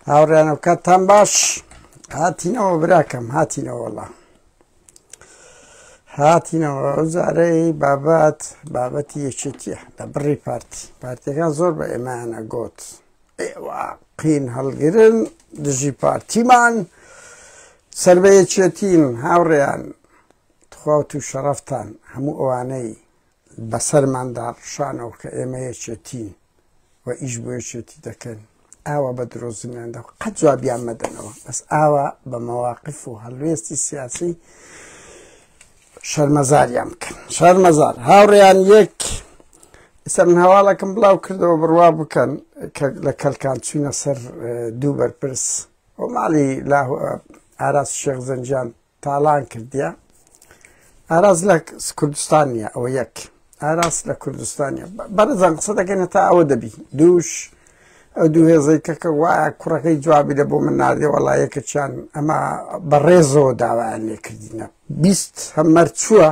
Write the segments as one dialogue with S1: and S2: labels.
S1: هاوڕێیان و کاتتان باش هاتینەوە براکەم هاتینەوە وەڵا هاتینەوە ئەو جارەی بابەتی یەکێتیە لە بڕی پارتیەکان زۆر بە ئێمەیانە گوت ئێوە قین هەڵگرن دژی پارتیمان سەر بە یەکێتین هاوڕێیان تخوا و شەرەفتان هەموو ئەوانەی بەسەرماندا ڕشانەوە کە ئێمە یەکێتین و ئیش بۆ یەکێتی دەکەن ئاوا بە درۆزنیاندا قەت جوابیان مەدەنەوە بەس ئاوا بە مەواقف و هەڵوێستی سیاسی شەرمەزاریان بکەن شەرمەزار هاوڕێیان یەک ئێستا من هەواڵەکەم بڵاو کردەوە بڕوا بکەن کە لە کەلکان چوونە سەر دوو بەرپرس ئەو ماڵی ئاراس شێخ زەنجان تاڵان کردیە ئاراز لە کوردستانیە ئەوە یەک ئاراس لە کوردستانیە بەرەزان قسە دەکەن تا ئەوە دەبی دووش ئەو دوو هێزەی کەکە وایە کوڕەکەی جوابی لە بۆ من نادێ وەڵا یەکەچیان ئەمە بەڕێزەوە داوایان لێ کردینە 20 هەمەر چووە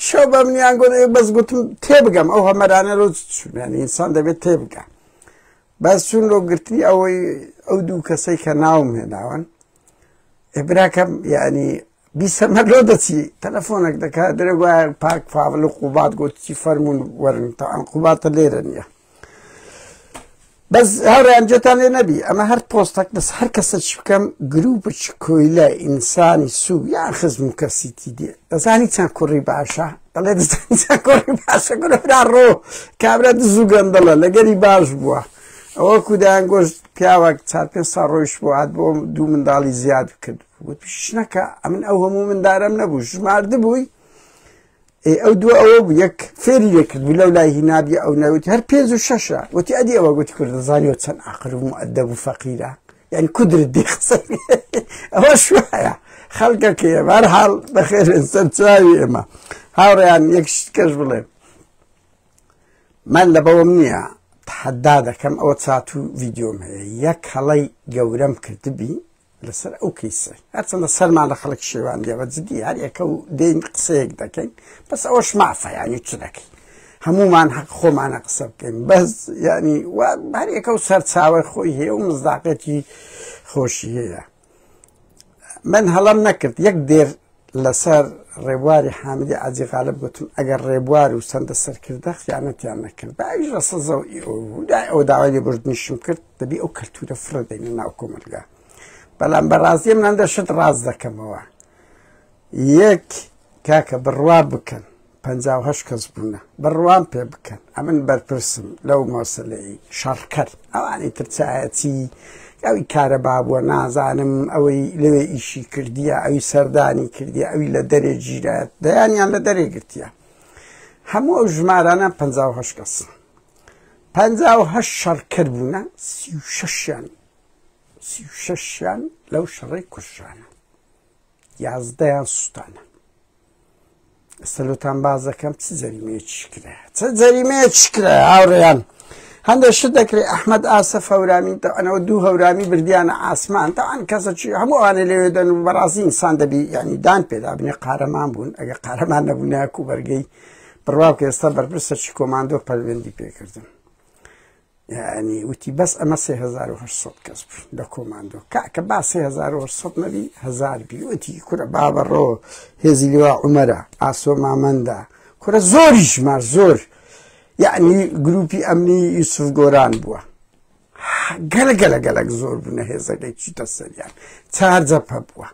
S1: شەو بە منیان گوت بەس گوتم تێبگەم ئەو هەمەرانە لۆ چوونیان ئینسان دەبێت تێبگە بەس چوون لۆ گرتنی ئەوەی ئەو دوو کەسەی کە ناوم هێناون براکەم یعنی 20 هەمەر لۆ دەچی تەلەفۆنێک دەکات دەرێ وایە پاک فاول و قوبات گوتی فەرمون وەرن تاوان قوباتە لێرە نییە بەس هەوڕێیان جێتان لێ نەبی ئەمە هەر پۆستێک بەس هەر کەسە چ بکەم گروپچ کۆیلە ئینسانی سوو یان خزم و کەسیتی دێ دەزانی چەند کوڕی باشە دەڵێ دەزانی چەند کوڕی باشە گورە ڕۆ کابرا دز و گەندەڵە لەگەری باش بووە ئەوە کودایان گۆشت پیاوەک 4-5 ساڵ ڕۆیش بۆ هات بۆ دوو منداڵی زیاد کرد وت پیش نەکە ئەمن ئەو هەموو مندارم نەبوو ژماردە بووی ئەو دووە ئەوە بوو یەک فێری لێ کرد لەو لای هینابی ئەو ناوتی هەر 5 و 6 وتی ئەدی ئەوە گوتی کوردەزانیەوە چەند عاقل و مؤدەب و فەقیرە یعنی کودرت دێ قسە ئەوە شوایە خەڵکەکەیە بەهەرحاڵ بەخێرن سەر چاوی ئێمە هاوڕێیان یەک کەش بڵێ من لە بەوەم نییە تحەدا دەکەم ئەوە چات و ڤیدیۆم هەیە یەک هەڵەی گەورەم کردبی لەسەر ئەو کەیسە هەرچەندە سەرمان لە خەڵک شێوان دێوە جدی هەر یەکە و دێن قسەیەک دەکەین بەس ئەوەش مافە ینی چ دەکەین هەمومان حەق خۆمانە قسە بکەین بەس ینی هەر یەکە و سەر چاوەی خۆی هەیە و مزداقەتی خۆشی هەیە من هەڵەم نەکرد یەک دێر لەسەر ڕێبواری حامدی عەجی غالب گوتم ئەگەر ڕێبوار و سەندە سەرکردە خیانەتیان نەکرد بەئەویش ڕەسەزە ئەو داوای لێبوردنیشم کرد دەبی ئەو کەلتورە فرە دەینە ناو کۆمەلگا بەڵام بەڕازیە من هەندە شت ڕاز دەکەمەوە یەک کاکە بڕوا بکەن 58 کەس بوونە بڕوان پێ بکەن ئەمن بەرپرسم لەو مەسەلەی شەڕکەر ئەوانی ترچایەتی ئەوی کارەبا بووە نازانم ئەوەی لەوێ ئیشی کردیە ئەوی سەردانی کردیە ئەوی لە دەرێ گیرایەت دەیانیان لە دەرێ گرتیە هەموو ئەو ژمارانە 58 کەس 58 شەڕکەر بوونە 36یان لەو شەڕەی کوشانە 11یان سوستانە ئەستەلۆتان باز دەکەم چ جەریمەیەکی کرایە چ جەریمەیەکی کرایە هاوڕێیان هەندێک شت دەکرێت ئەحمەد ئاسەف هەورامی ئەنەوە دوو هەورامی بردیانە ئاسمان تاوان کەسەچی هەموو ئەوانە لێوێ دەن و بەڕاستی ئینسان دەبی ینی دان پێدا بنێ قارەمان بوون ئەگە قارەمان نەبوو ناکو بەرگەی بڕوا کە ئێستا بەرپرسەرچی کۆماندۆ پەیوەندی پێکردن یعنی وتی بەس ئەمە 3800 کەس بووین لە کۆماندۆ کاکە با 3800 نەبی هەزار بی وتی کورە بابەڕۆ هێزی لێوا عومەرە ئاسۆ مامەندە کورە زۆری ژمار زۆر یعنی گروپی ئەمنی یوسف گۆران بووە گەلک زۆر بوونە هێزەکەی چیتە سەریان 4 جەبهە بووە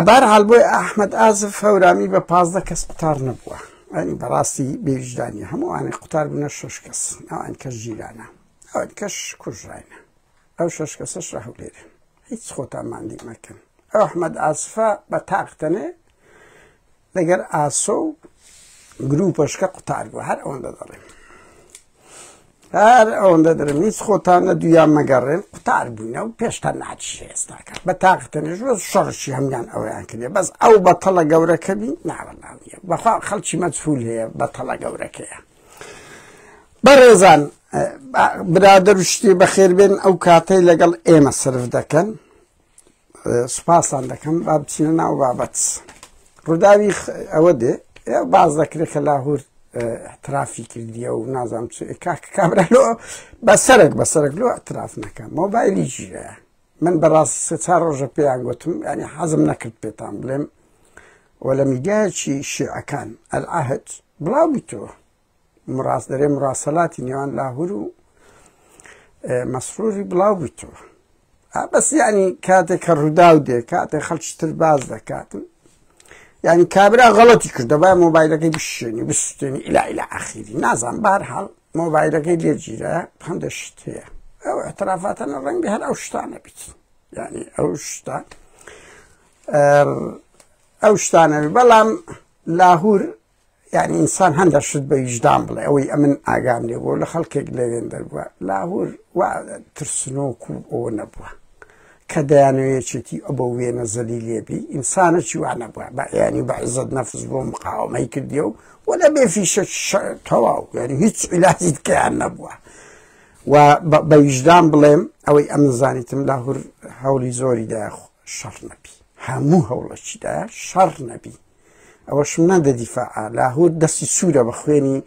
S1: بەرحاڵ بۆی ئەحمەد ئاسف هەورامی بە 15 کەس قوتار نەبووە ئەنی بەڕاستی بێویژدانیە هەمووانێ قوتار بوونە 6 کەس ئەوان کەس ژیرانە ئەوان کەش کوژراینە ئەو 6 کەسەش ڕاهولێرن هیچ خۆتان ماندی مەکەن ئەو ئەحمەد ئاسفە بە تاقتەنێ لەگەر ئاسۆ و گروپەشکە قوتار بووە هەر ئەوەندە دەڵێم هەر ئەوەندە دەرم هیچ خۆتانە دویان مەگەڕێن قوتار بووینە و پێشتا ناچی ئێستاکە بە تاقتەنێژ شەڕشی هەمیان ئەویان کردێ بەس ئەو بەتەڵە گەورەکە بی ناوەناویە بەخوا خەڵکی مەجهول هەیە بەتەڵە گەورەکەیە بەڕێزان برادەر و شتی بەخێربێن ئەو کاتەی لەگەڵ ئێمە سرف دەکەن سوپاسان دەکەم با بچینە ناو بابەت ڕووداوی ئەوە دێ باز دەکرێت کە لاهور احترافی کردیە و نازانم کابرا بەسەرک لۆ احتراف نەکەم مۆبایلی ژیرەیە من بەڕاستی سێ چوار ڕۆژە پێیان گوتم ینی حەزم نەکرد پێتان بڵێم وە لە میدیایەکی شیعەکان ئەلعەهد بڵاو بیتەوە دەرێ مراسەلاتی نێوان لاهور و مەسرۆری بڵاو بیتەوە بەس ینی کاتێک کە ڕوودا و دێ کاتێک خەڵکی تر باز دەکاتن ینی کابرا غەڵەتی کرد دەبای مۆبایلەکەی بشێنی بستێنی ئیلا ئاخیری نازان بەهەرحاڵ مۆبایلەکەی لێگیرە هەندە شت هەیە ئەو احترافاتەنە ڕەنگە هەر ئەو شتانە بیت ینی ئەو شتانەوی بەڵام لاهور یعنی ئینسان هەندە شت بە ویژدان بڵێ ئەوەی ئەمن ئاگام لێ بۆ لە خەڵکێک لەوێن دەربووە لاهور وا ترسنۆک و ئەوە نەبووە کە دەیانەوێچێتی ئەبە وێنە زەلی لێبی ئینسانەکی وا نەبووە ینی بە عیزەت نەفس بۆ مقاومەی کردیە و وەلە بێ فیشە تەواو ینی هیچ عیلاجی تکەیان نەبووە و بە ویژدان بڵێم ئەوەی ئەمن زانیتم لاهور هەوڵی زۆریدایە شەڕ نەبی هەموو هەوڵەکیدایە شەڕ نەبی ئەوەشم نەدە دیفاع لاهور دەستی سوورە بە خوێنی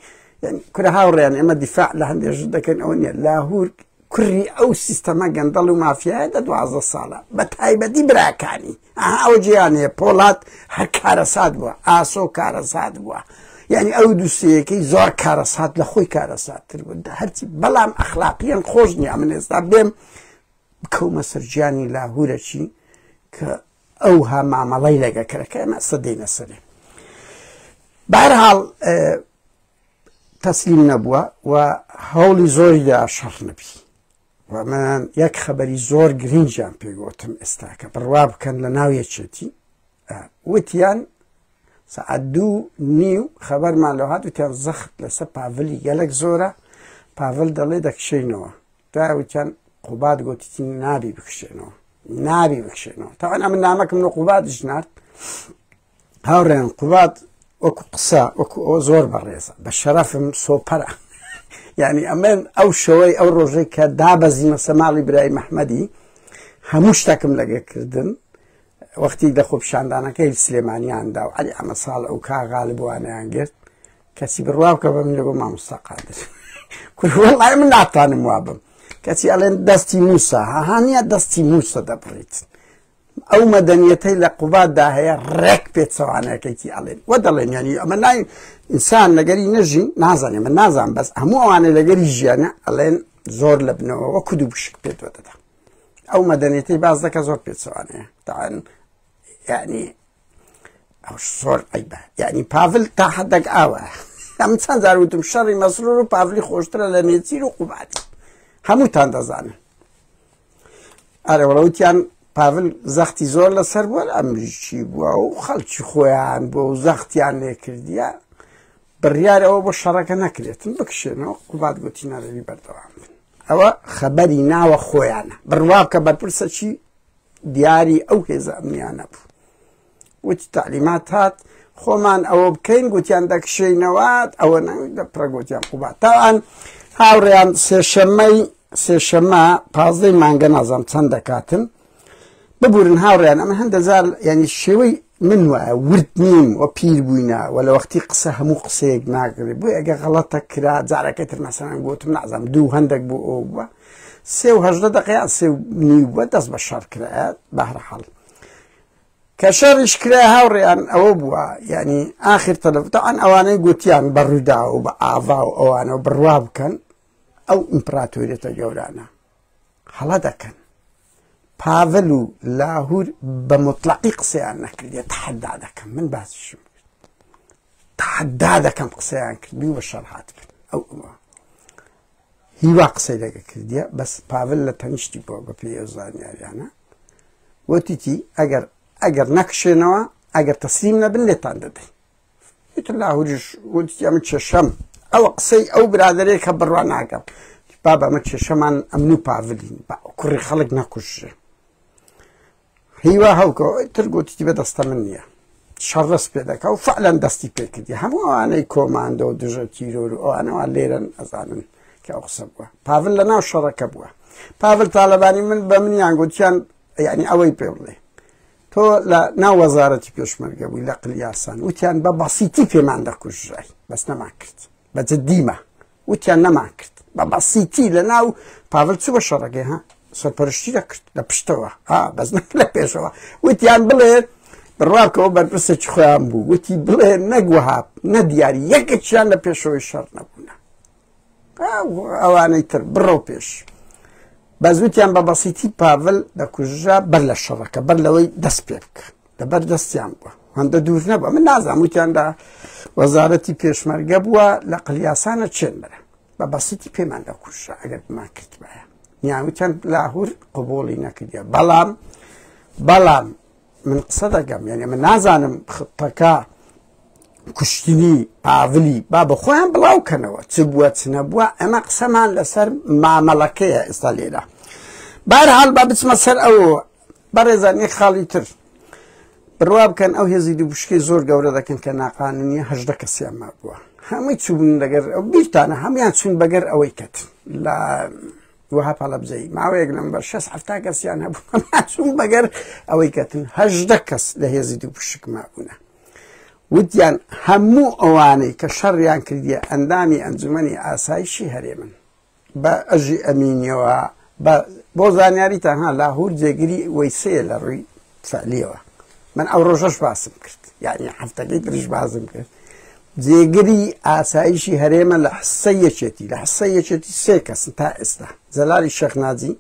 S1: کورە هاوڕێیان ئێمە دیفاع لە هەندێژ دەکەن ئەوە نییە لاهور کوڕی ئەو سیستەمە گەندەڵ و مافیایە دە 12 ساڵە بە تایبەتی براکانی ئەو جیانەیە پۆڵات هەر کارەسات بووە ئاسۆ کارەسات بووە یعنی ئەو دووسەیەکەی زۆر کارەسات لە خۆی کارەساتتر بوو هەرچی بەڵام ئەخلاقیان خۆش نییە من ئێستا بێم بکەومە سەرجیانی لاهورەکی کە ئەو ها مامەڵەی لەگەکەرەکە ئەمە سەدەینە سەرێ بەهەرحاڵ تەسلیم نەبووە و هەوڵی زۆریدا شەڕ نەبی و من یەک خەبەری زۆر گرنگیان پێگوتم ئێستا کە بڕوا بکەن لە ناو یەکێتی وتیان سەعات 2:30 خەبەرمان لەو هات وتیان زەخت لەسەر پاڤلی گەلێک زۆرە پاڤل دەڵێ دەکشێنەوە تا وتیان قوبات گوتی نابی بکشێنەوە تاوان ئەمن نامەکەم لە قوباتش نارد هاوڕێن قوبات وەکو قسە وەکو ئەو زۆر بەڕێزە بە شەرەفم سۆپەرە یعنی ئەمێن ئەو شەوەی ئەو ڕۆژەی کە دابەزیمە سەماڵی برای مەحمەدی هەموو شتێکم لەگەکردن وەختی لە خۆپیشاندانەکەی سلێمانیاندا و عەلی ئەمە ساڵ ئەو کاغاالبوانیان گرت کەسی بڕوا بکە بە من لەگۆ مامۆستا قادر وەڵای من ناتوانم وا بم کەچی ئەڵێن دەستی موسا هەهانیە دەستی موسە دەبڕیت ئەو مەدەنیەتەی لە قوباتدا هەیە ڕێک پێچەوانەکەیتی ئەڵێن وە دەڵێن ینی ئەمە نای ئینسان لەگەری نەژی نازانێ من نازان بەس هەموو ئەوانە لەگەری ژیانە ئەڵێن زۆر لە بنەوە وە کودو بشک پێتوە دەدا ئەو مەدەنیەتەی باز دەکە زۆر پێچەوانەیە تاوان یعنی ئەوش زۆر عیبە یعنی پاڤل تا حەدێک ئاوە ئەم چەند جار وتم شەڕی مەسرور و پاڤلی خۆشترە لە نێچیر و قوباتی هەمووتان دەزانن ئارە وەڵەوتیان پاڤل زەختی زۆر لەسەر بووە لە ئەمریکی بووە و خەڵکی خۆیان بووە و زەختیان لێکردیە بڕیار ئەوە بۆ شەڕەکە نەکرێتن بکشێنەوە قوبات گوتی نەدەبی بەردەوام بن ئەوە خەبەری ناوە خۆیانە بڕوا بکە بەرپرسە چی دیاری ئەو هێزە ئەمنیانە بوو وتی تعلیمات هات خۆمان ئەوە بکەین گوتیان دەکشێنەوەات ئەوە دەپڕە گوتیان قوبات تاوان هاوڕێیان سێشەمە 15 مانگە نازام چەند دەکاتن ببورن هاوڕێیان ئەمە هەندە زار ینی شێوەی من وایە ورد نیم و پیر بووینە و لە وەختی قسە هەموو قسەیەک ناگرێت بۆی ئەگە غەڵەتە کرا جارەکەی تر مەسەڵەن گوتم نازانم 2 هەندێک بوو ئەو بووە 3:18 دقیقە 3:30 بووە دەست بە شەڕ کرایە بەهەرحاڵ کە شەڕیش کرای هاوڕێیان ئەوە بووە یعنی ئاخر تەلەڤۆن ئەوانەی گوتیان بەڕوودا و بە ئاوا و ئەوانە بڕوا بکەن ئەو ئیمپراتۆریەتە گەورانە هەڵە دەکەن پاڤل و لاهور بە مطلقی قسەیان نەکردێت تەحەدا دەکەم من باسیشم تەحەدا دەکەم قسەیان کردی و بە شەڕ هاتبن ئەو هیوا قسەی لەگە کردیە بەس پاڤل لە تەنیشتی بۆ بە پێی ئەو زانیاریانە وتیتی ئەگەر نەکشێنەوە ئەگەر تەسلیم نەبن لێتان دەدەین وتر لاهوریش وتی ئەمە کێشەم ئەوە قسەی ئەو برادەرەیە کە بڕوا ناکەم بابا ئەمە کێشەمان ئەمن و پاڤلین کوڕی خەڵک نەکوژێ هیوا هەوکە تر گوتی بە دەستە من نییە شەڕست پێ دەکە و فعلەن دەستی پێ کردی هەموو ئەوانەی کۆماندە و دژە تیرۆر و ئەوانەوە لێرەن ئەزانن کە ئەو قسە بووە پاڤل لە ناو شەڕەکە بووە پاڤل تالەبانی من بە منیان گوتیان یعنی ئەوەی پێ بڵێ تۆ لە ناو وەزارەتی پێشمەرگە بووی لە قلیاسان وتیان بە بەسیتی پێمان دەکوژڕای بەس نەمان کرد بە جددیمە وتیان نەمان کرد بە بەسیتی لە ناو پاڤڵ چوو بە شەڕەکەی ها سەرپەرشتی دەکرد لە پشتەوە بەس لە پێشەوە وتیان بڵێ بڕواکەوە بەرپرسێکی خۆیان بوو وتی بڵێ نەگوها نەدیاری یەکێکیان لە پێشەوەی شەڕ نەبوونە ئەوانەی تر بڕۆ پێش بەزوتیان بە بەسیتی پاڤڵ دەکوژرا بەر لە شەڕەکە بەر لەوەی دەست پێ بکە لەبەر دەستیان بووە هەندە دوور نەبووە من نازانم وتیاندا وەزارەتی پێشمەرگە بووە لە قلیاسانە چێن بەرە بە بەسیتی پێمان دەکوژرا ئەگەر بمان کردبایە نیاوتیان لاهور قبوڵی نەکردیە بەڵام من قسە دەگەم یعنی من نازانم خطەکە کوشتنی پاڤلی با بە خۆیان بڵاوکەنەوە چ بووە چ نەبووە ئەمە قسەمان لەسەر مامەڵەکەیە ئێستا لێرە بەرحاڵ با بچمە سەر ئەوە بەڕێزان یەک خاڵی تر بڕوا بکەن ئەو هێزی دووبشکەی زۆر گەورە دەکەن کە ناقانونیە 18 کەسیان مابووە هەمووی چوون لەگەر بیرتانە هەمویان چوون بەگەر ئەوەی کەتن لە وها پاڵە بزەی ماوەیەک لەمبەر 6 کەسیان هەبوو هەمویان چوون بەگەر ئەوەی کەتن 18 کەس لە هێزی دووبشک مابوونە وتیان هەموو ئەوانەی کە شەڕیان کردیە ئەندامی ئەنجومەنی ئاسایشی هەرێمن بە ئەژی ئەمینیەوە بۆ زانیاریتان ها لاهور جێگیری وەیسەیە لە ڕووی فعلیەوە من ئەو ڕۆژەش باسم کرد یعنی هەفتەکەی تریش باسم کرد جێگیری ئاسایشی هەرێمە لە حسە یەکێتی لە حسە یەکێتی 3 کەسن تا ئێستا جەلالی شەخناجی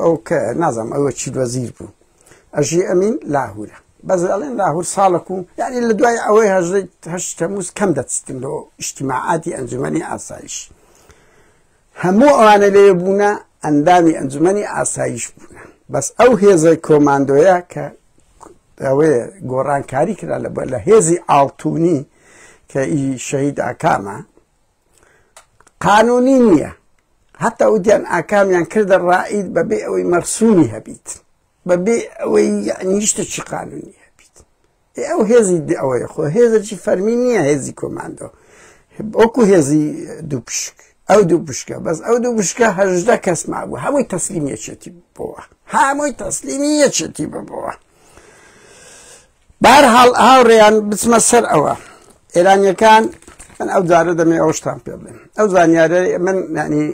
S1: ئەو کە نازانم ئەوە چی وەزیر بوو ئەژی ئەمین لاهورە بەس ئەڵێن لاهور ساڵک و یعنی لە دوای ئەوەی 8 تەمووز کەم دەچستن لە ئیجتیماعاتی ئەنجومەنی ئاسایش هەموو ئەوانە لێ بوونە ئەندامی ئەنجومەنی ئاسایش بوونە بەس ئەو هێزەی کۆماندۆیە کە ئەوەیە گۆڕانکاری کرا لە هێزی ئاڵتوونی کە ئی شەهید ئاکامە قانونی نییە هەتا وتیان ئاکامیان کردە ڕائید بەبێ ئەوەی مەرسومی هەبیت بەبێ ئەوەی یعنی هیچ قانونی هەبیت ئەو هێزی ئەوەیە خۆ هێزێکی فەرمی نییە هێزی کۆماندۆ وەکو هێزی دووپشک ئەو دووپشکە بەس ئەو دووپشکە 18 کەس مابوو هەمووی تەسلیمیەکێتی بۆوە هەمووی تەسلیمیەکێتی ببەوە بەرحاڵ هاوڕێیان بچمە سەر ئەوە ئێرانیەکان من ئەو جارە دەمێ ئەو شتان پێ بڵێم ئەو زانیارە من ینی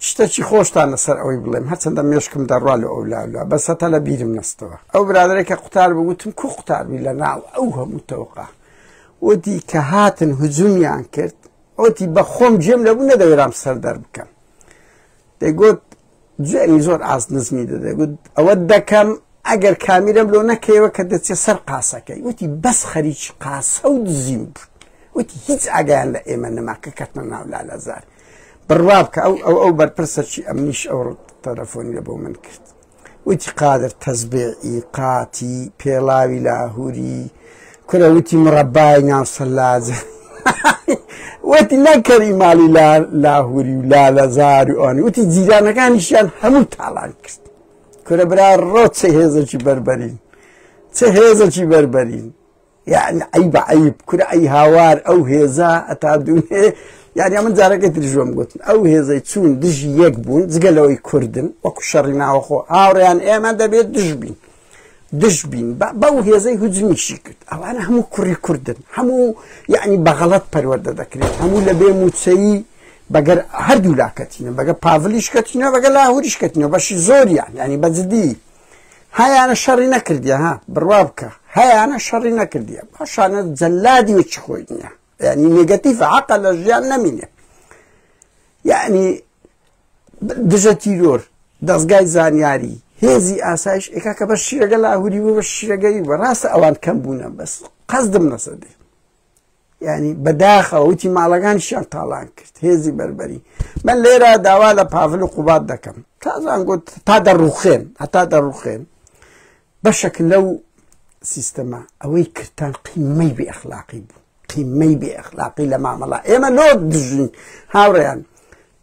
S1: شتێکی خۆشتان لەسەر ئەوەی بڵێم هەرچەندە مێشکم دەڕوا لە ئەولالا بەس هەتا لە بیرم نەستەوە ئەو برادێکە قوتار بگوتم کو قوتاربی لە ناو ئەو هەموو تەوقع وتی کە هاتن هجومیان کرد ئەوتی بە خۆم جێم لەبوو نەدەوێرام سەر دەربکەم دەیگوت جێنی زۆر ئاز نزمی دەدەگوت ئەوە دەکەم ئەگەر کامیرم لۆ نەکەیەوە کە دەچێت سەر قاسەکەی وتی بەس خەریکی قاسە و دزیم بوو وتی هیچ ئاگایان لە ئێمە نەما کە کەتنە ناو لالەزار بڕوا بکە ئەو بەرپرسەکی ئەمنیش ئەو تەلەفۆنی لە بۆ من کرد وتی قادر تەزبیعی قاتی پێڵاوی لاهوری کورە وتی مڕەبای ناو سەلاجە وتی نەکەری ماڵی لاهوری و لالەزار و ئەوانی وتی جیرانەکانیشیان هەموو تاڵان کرد کورە برا ڕۆ چه هێزێکی بەربەرین چه هێزێکی بەربەرین یعنی ئەی بە عەیب کورە ئەی هاوار ئەو هێزە ئەتا دوونێ یعنی من جارەکەی تریژۆم گوتن ئەو هێزەی چوون دژی یەک بوون جگەلەوەی کوردن وەکو شەڕی ناوەخۆ هاوڕێیان ئێمە دەبێت دژ بین بەو هێزەی هجومیشی کرد ئەوانە هەموو کوڕی کوردن هەموو یعنی بەغەڵەت پەروەردە دەکرێت هەموو لە بێ موچەیی بەگەر هەردوو لاکەتینە بەگە پاڤلیش کەتینە بەگە لاهوریش کەتینەوە بەشی زۆریان ینی بەجددی هەیانە شەڕی نەکردیە ها بڕوا بکە هەیانە شەڕی نەکردیە باشانە جەلادی وەچی خۆی نییە ینی نێگەتیڤ عەقە لە ژیان نەمینێ یعنی دژە تیرۆر دەستگای زانیاری هێزی ئاسایش ئێکاکە بە شیرەگە لاهوری بوو بە شیرەگەی بەڕاستە ئەوان کەم بوونە بەس قەزدم نەسەدێ یعنی بەداخەوە وتی ماڵەکانیشیان تاڵان کرد هێزی بەربەری من لێرە داوا لە پاڤل و قوبات دەکەم تازان گوت تا دەڕوخێن هەتا دەڕوخێن بەشێک لەو سیستەمە ئەوەی کردان قیمەی بێ ئەخلاقی بوو قیمەی بێ ئەخلاقی لە مامەڵە ئێمە لۆ دژین هاوڕێیان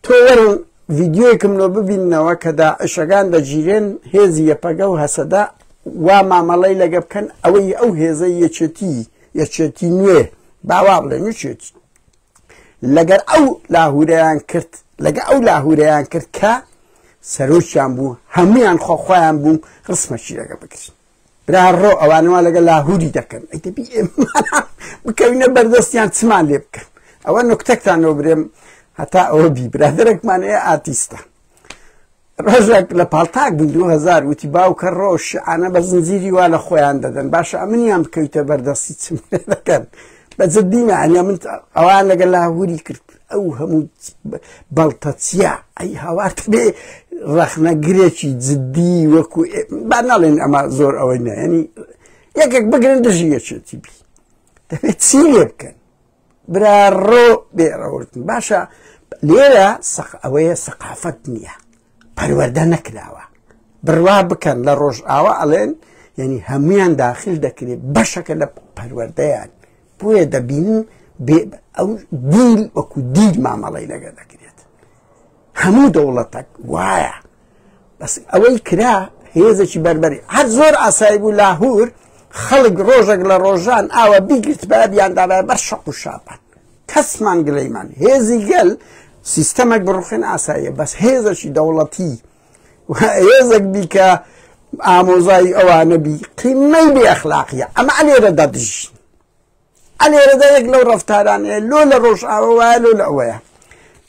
S1: تۆ وەرن ڤیدیۆیەکم لۆ ببینەوە کە داعشەکان دەگیرێن هێزی یەپەگە و هەسەدا وا مامەڵەی لەگە بکەن ئەوەی ئەو هێزەی یەکێتی نوێ باوا بڵێ نوچێتی لەگەر ئەو لاهورەیان کرد کە سەرۆکیان بوو هەمویان خۆخۆیان بوو ڕسمەشی لەگە بکرین برا ڕۆ ئەوانەوە لەگە لاهوری دەکەن ئەیدەبی ئێمە بکەوینە بەردەستیان چمان لێ بکەن ئەوە نوکتەکتانەوە برێم هەتا ئەوە بی برادەرێکمانەیە ئاتیستە ڕۆژێک لە پاڵتاک بوو 2000 وتی باوکە ڕۆژ شعانە بە زنجیری وا لە خۆیان دەدەن باشە ئەمنیان بکەویتە بەردەستی چم لێ دەکەن بەجددی معنیە من ئەوان لەگە لاهوری کرد ئەو هەموو بەڵتەچیە ئەی هاوارت بێ ڕەخنەگرێکی جددی وەکو با ناڵێن ئەمە زۆر ئەوەی نە ینی یەکێک بگرن دژی یەکێتی بی دەبێت چی لێ بکەن برا ڕۆ بێڕەوردن باشە لێرە ئەوەیە سەقافەت نییە پەروەردە نەکراوە بڕوا بکەن لە ڕۆژ ئاوە ئەڵێن یعنی هەمویان داخل دەکرێت بەشەکە لە پەروەردەیان بۆیە دەبینن ئەو دیل وەکو دیل مامەڵی لەگە دەکرێت هەموو دەوڵەتێک وایە بەس ئەوەی کرا هێزێکی بەربەری هەر زۆر ئاسایی بوو لاهور خەڵک ڕۆژێک لە ڕۆژان ئاوە بیگرت بەبیانداە بەر شەق و شاپان کەسمان گلەیمان هێزی گەل سیستەمێک بڕوخێن ئاساییە بەس هێزەکی دەوڵەتی هێزێک بیکە ئامۆزایی ئەوانە بی قیمەی بێ ئەخلاقیە ئەمە ئەلێرە دەدژین ئەلێرەدا یەک لەو ڕەفتارانەیە لۆ لە ڕۆژ ئاوە وایە لۆ لە ئەوەیە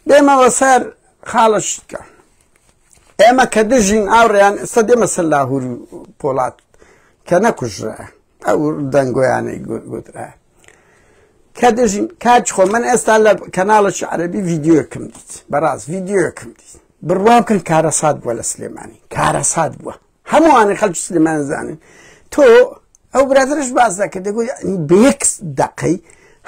S1: دێمەوە سەر خاڵەشکە ئێمە کە دژین ئاوڕێیان ئێستا دێمە سەر لاهور و پۆڵات کە نەکوژرایە ئەو دەنگۆیانەی گوترایە کە دژین کاچ خۆ من ئێستا لە کەناڵەکی عەرەبی ڤیدیۆیەکم دیت بەڕاست ڤیدیۆیەکم دیت بڕوا بکەن کارەسات بووە لە سلێمانی کارەسات بووە هەمووانی خەڵکی سلێمان زانن تۆ ئەو برادرش باز دەکرد دەگوت بە یەک دەقەی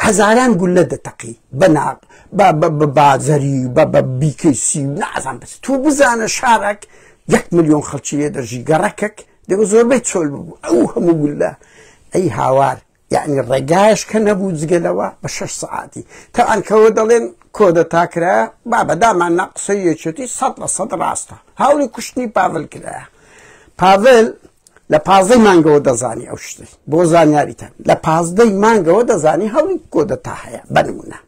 S1: هەزاران گولە دەتەقی بەناق بە بازەری بە بیکەسی نازان بس تۆ بزانە شارێک 1 ملیۆن خەڵکی لێ دەژی گەڕەکەک دەگو زۆربەی چۆل ببوو ئەو هەموو گولە ئەی هاوار یعنی ڕێگایش کە نەبوو جگەلەوە بە 6 سەعاتی تاوان کەوە دەڵێن کۆدە تاکرایە با بەدامان نەقسەی یەکێتی 100% ڕاستە هاوری کوشتنی پاڤل کرایە پاڤل لە 15 مانگەوە دەزانی ئەو شتەی بۆ زانیاریتان لە 15 مانگەوە دەزانی هەوری کۆدە تا هەیە بنمونە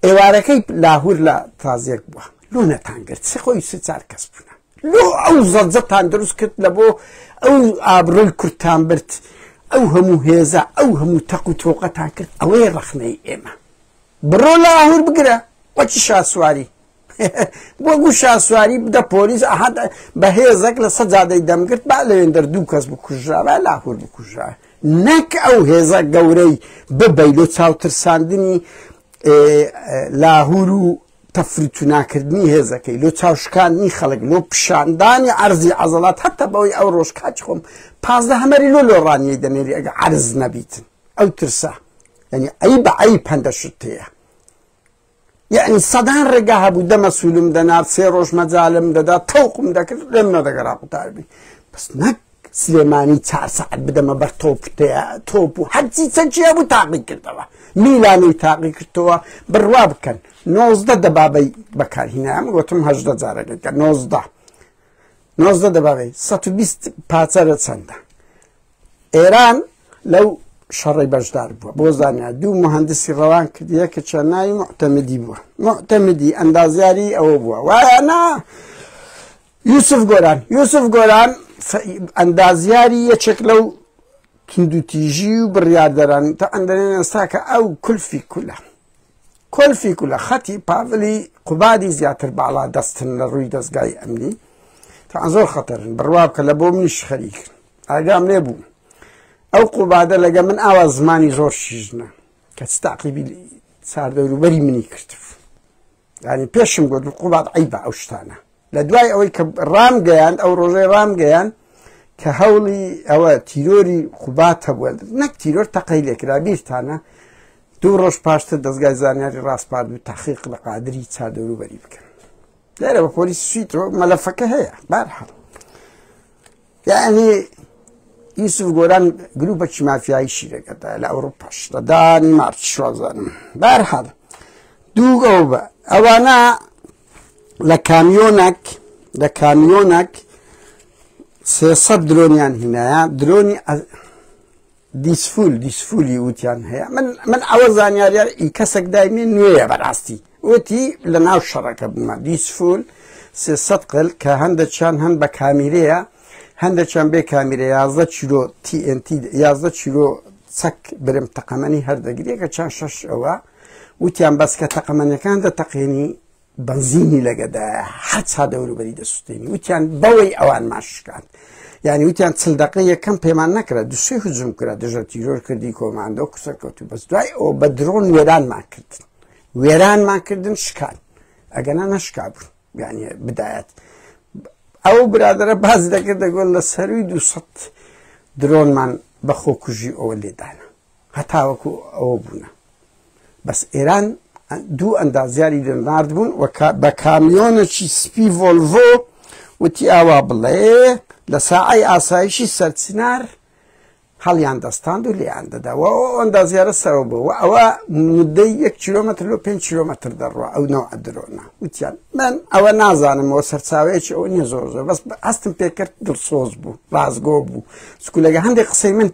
S1: ئێوارەکەی لاهور لە تازێک بووە لۆ نەتانگرت سێ خۆی 3-4 کەس بوونە لۆ ئەو زەجەتان دروست کرد لە بۆ ئەو ئابڕۆی کورتان برد ئەو هەموو هێزە ئەو هەموو تەق و تۆقەتان کرد ئەوەی ڕەخنەی ئێمە بڕۆ لاهور بگرە وەچی شاسواری وەگو شاسواری بدە پۆلیس ئەهات بە هێزێک لە سەجادەی دەمگرت با لەوێندەر 2 کەس بکوژراوە لاهور بکوژراوە نەک ئەو هێزە گەورەی ببەی لۆ چاوترساندنی لاهور و تەفریت و ناکردنی هێزەکەی لۆ چاوشکاندنی خەڵک لۆ پیشاندانی عەرزی عەزەڵات هەتا بەوەی ئەو ڕۆژ کاچ خۆم 15 هەمەری لۆ ڕانیەی دەنێری ئەگە عەرز نەبیتن ئەو ترسە یعنی ئەی بە ئەی پەندە شتەیە یعنی سەدان ڕێگا هەبوو دەمە سوولم دەنار 3 ڕۆژ مەجالم دەدا تەوقم دەکرد لێم نەدەگەڕا قوتاربی بەس نەک سلێمانی 4 سەعات بدەمە بەر تۆپ و هەرچی چەندچیە بوو تاقی کردەوە میلانەی تاقی کردەوە بڕوا بکەن 19 دەبابەی بەکارهێنایە گوتم 18 جارەکە 19 دەبابەی 120 پاچەرە چەندە ئێران لەو شەڕی بەشدار بووە بۆ زانیا 2 مهندسی ڕەوان کردیە کە چەناوی معتەمەدی بووە معتەمەدی ئەندازیاری ئەوە بووە وایە نا یوسف گۆران ئەندازیاری یەکێک لەو کندوتیژی و بڕیاردەران تا ئەندەنێن ئێستا کە ئەو کولفی کولە خەتی پاڤلی قوبادی زیاتر باڵا دەستن لە ڕووی دەستگای ئەمنی تا زۆر خەتەرن بڕوا بکە لە بۆ منیش خەریکن ئاگام لێ بوو ئەو قوبادە لەگە من ئاوا زمانی زۆر شیژنە کە چ تاقیبی چاردەوروبەری منی کردبوو یعنی پێشم گوت قوباد عیبە ئەو شتانە لە دوای ئەوەی کە ڕامگەیاند ئەو ڕۆژەی ڕامگەیان کە هەوڵی ئەوە تیرۆری قوبات هەبووە نەک تیرۆر تەقەی لێکرا بیرتانە 2 ڕۆژ پاشتر دەستگای زانیاری ڕاستپارد و تەحقیق لە قادری چاردەوروبەری بکەن لێرە بە پۆلیس سویتەوە مەلەفەکە هەیە بەرحەڵ یعنی یوسف گۆران گروپێکی مافیایی شیرەکەدا لە ئەوڕۆپاش لە دانی مارچ شوازانم بەرحەڵ دوو ئەو بە ئەوانە لە کامیۆنێک 300 درۆنیان هینایە درۆنی دیسفولی وتیان هەیە من ئەوە زانیاریار کەسێک دایمێ نوێیە بەڕاستی وتی لە ناو شەڕەکە بوومە دیسفول 300 قل کە هەندێکیان هەن بە کامیرەیە هەندێکیان بێ کامیرە 11 چیرۆ TNT 11 چیرۆ چەک برم تەقەمەنی هەردەگریەکە چند شەش ئەوە وتیان بەس کە تەقەمەنەکان دەتەقێنی بنزینی لەگەدایە هەر چا دەوروبەری دەسووتێنی وتیان بەوەی ئەوان ماشکان یعنی وتیان چل دقیقە یەکەم پێمان نەکرا دوسێ هجوم کرا دژە تیرۆر کردی کۆماندۆ کوسەکەوت بەس دوای ئەوە بە درۆن وێرانمان کردن شکان ئەگەنا نەشکا بوون یعنی بدایەت ئەو برادرە باز دەکرد دەگوت لە سەروی 200 درۆنمان بە خۆکوژی ئەوە لێدانە هەتاوەکو ئەوە بوونە بەس ئێران دوو ئەندازیاری دەنارد بوون بە کامیۆنێکی سپی ڤۆلڤۆ وتی ئاوا بڵێ لە ساعەی ئاسایشی سەرچنار هەڵیان دەستاند و لێیان دەداوە ئەو ئەندازیارە سەرەوە بووە ئەوە مدەی 1 کیلۆمەتر لۆ 5 کیلۆمەتر دەڕوە ئەو نەوە درۆنە وتیان من ئەوە نازانمەوە سەرچاوەیەکی ئەوە نییە زۆر بەس هەستم پێکرد دڵسۆز بوو ڕازگۆ بوو سکولەگە هەندێک قسەی من